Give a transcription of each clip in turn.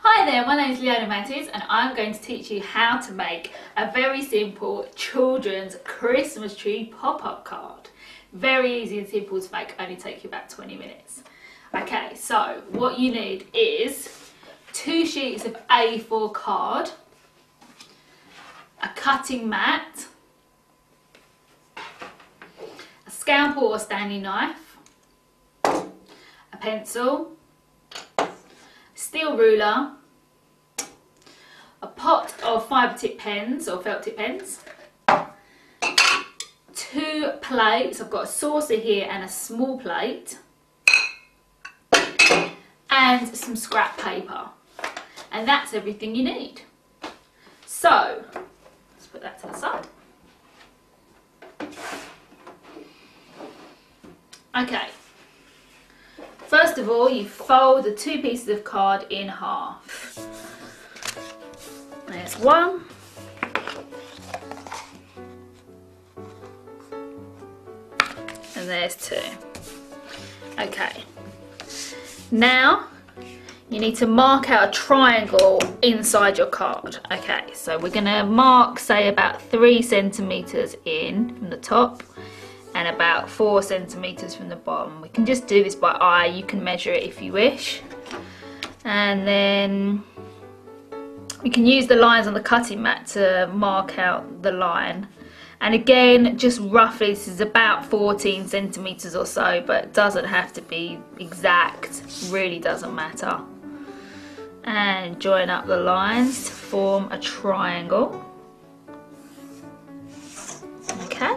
Hi there, my name is Leona Mattis and I'm going to teach you how to make a very simple children's Christmas tree pop-up card. Very easy and simple to make, only take you about 20 minutes. Okay, so what you need is 2 sheets of A4 card, a cutting mat, a scalpel or Stanley knife, a pencil, steel ruler, a pot of fibre tip pens or felt tip pens, 2 plates, I've got a saucer here and a small plate, and some scrap paper. And that's everything you need. So, let's put that to the side. Okay. First of all, you fold the 2 pieces of card in half. There's 1. And there's 2. Okay. Now, you need to mark out a triangle inside your card. Okay, so we're going to mark, say, about 3 centimetres in from the top and about 4 centimetres from the bottom. We can just do this by eye, you can measure it if you wish. And then we can use the lines on the cutting mat to mark out the line. And again, just roughly, this is about 14 centimetres or so, but it doesn't have to be exact, really doesn't matter. And join up the lines to form a triangle. Okay.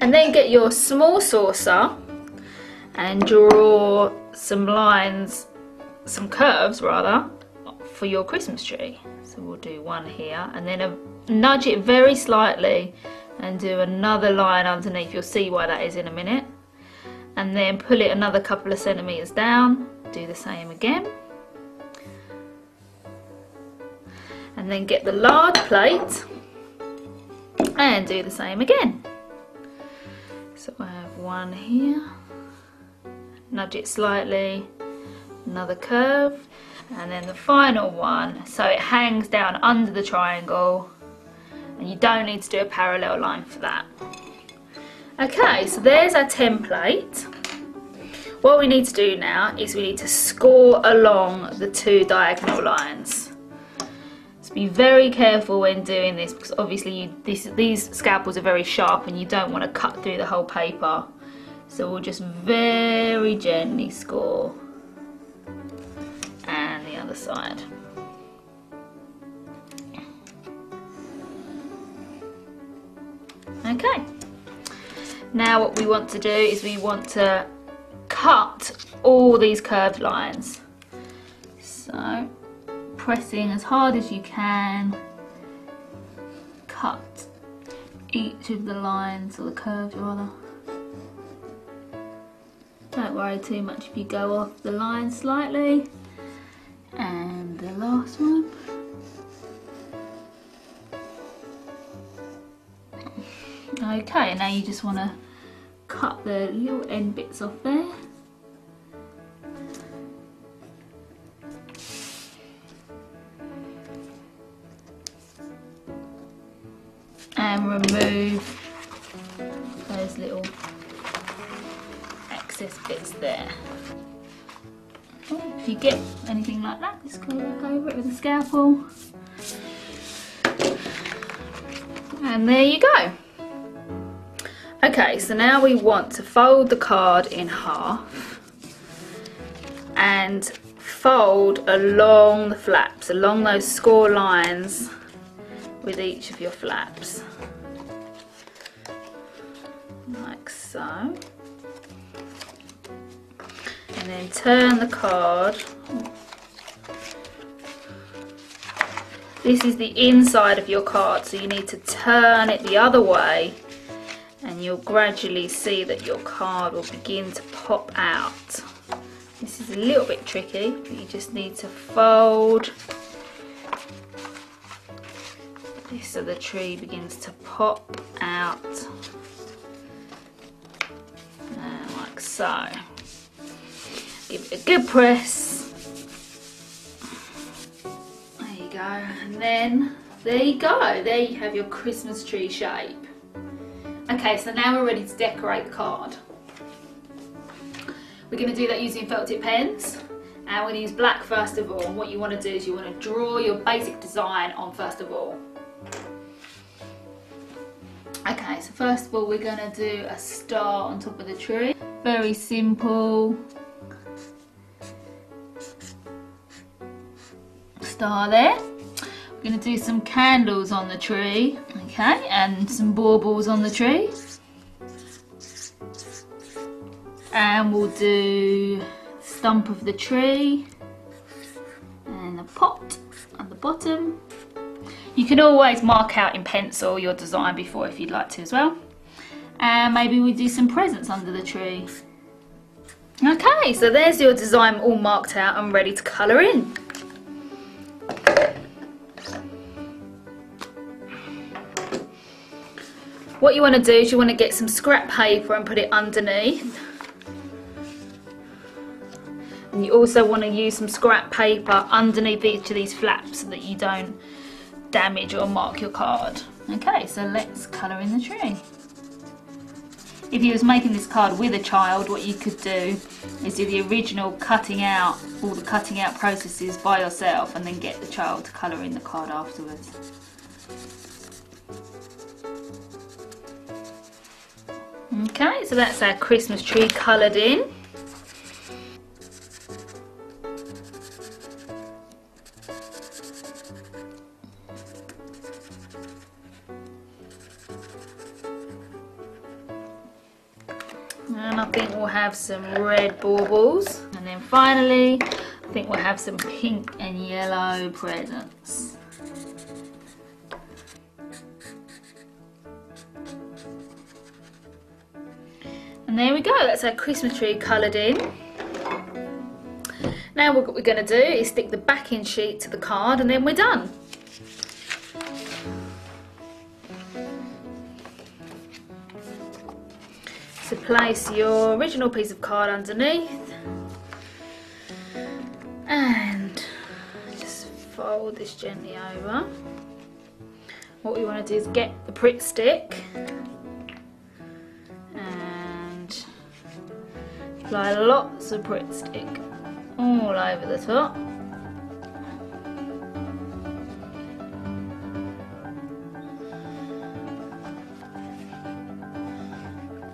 And then get your small saucer and draw some lines, some curves rather, for your Christmas tree. So we'll do one here and then nudge it very slightly and do another line underneath. You'll see why that is in a minute. And then pull it another couple of centimetres down, do the same again. And then get the large plate and do the same again. So I have one here, nudge it slightly, another curve, and then the final one, so it hangs down under the triangle, and you don't need to do a parallel line for that. Okay, so there's our template. What we need to do now is we need to score along the 2 diagonal lines. So be very careful when doing this, because obviously these scalpels are very sharp and you don't want to cut through the whole paper. So we'll just very gently score. And the other side. Okay. Now what we want to do is we want to cut all these curved lines. So, pressing as hard as you can, cut each of the lines, or the curves rather. Don't worry too much if you go off the line slightly. And the last one. Okay, now you just want to cut the little end bits off there. And remove those little excess bits there. If you get anything like that, just go back over it with a scalpel. And there you go. Okay, so now we want to fold the card in half and fold along the flaps, along those score lines with each of your flaps. Like so. And then turn the card. This is the inside of your card, so you need to turn it the other way and you'll gradually see that your card will begin to pop out. This is a little bit tricky, but you just need to fold this so the tree begins to pop out. Like so. Give it a good press. then there you go. There you have your Christmas tree shape. Okay, so now we're ready to decorate the card. We're going to do that using felt tip pens, and we're going to use black first of all. And what you want to do is you want to draw your basic design on first of all. Okay, so first of all we're going to do a star on top of the tree. Very simple star there. We're going to do some candles on the tree, okay, and some baubles on the tree. And we'll do the stump of the tree and the pot at the bottom. You can always mark out in pencil your design before if you'd like to as well. And maybe we do some presents under the tree. Okay, so there's your design all marked out and ready to colour in. What you want to do is you want to get some scrap paper and put it underneath. And you also want to use some scrap paper underneath each of these flaps so that you don't damage or mark your card. Okay, so let's colour in the tree. If you was making this card with a child, what you could do is do the original cutting out, all the cutting out processes by yourself, and then get the child to colour in the card afterwards. Okay, so that's our Christmas tree coloured in. And I think we'll have some red baubles. And then finally, I think we'll have some pink and yellow presents. And there we go, that's our Christmas tree coloured in. Now what we're going to do is stick the backing sheet to the card and then we're done. So place your original piece of card underneath and just fold this gently over. What we want to do is get the Pritt stick and apply lots of Pritt stick all over the top.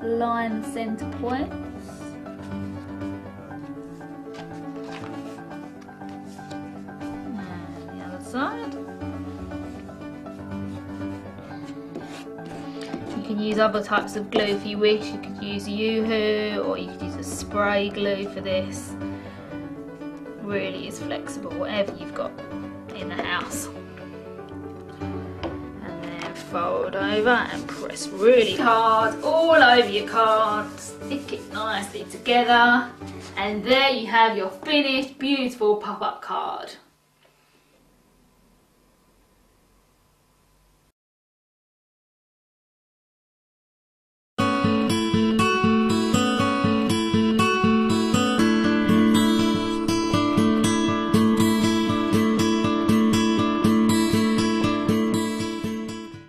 Line the centre points. And the other side. You can use other types of glue if you wish. You could use Yoo-hoo or you could use a spray glue for this. Really is flexible, whatever you've got in the house. Fold over and press really hard all over your card. Stick it nicely together and there you have your finished beautiful pop-up card.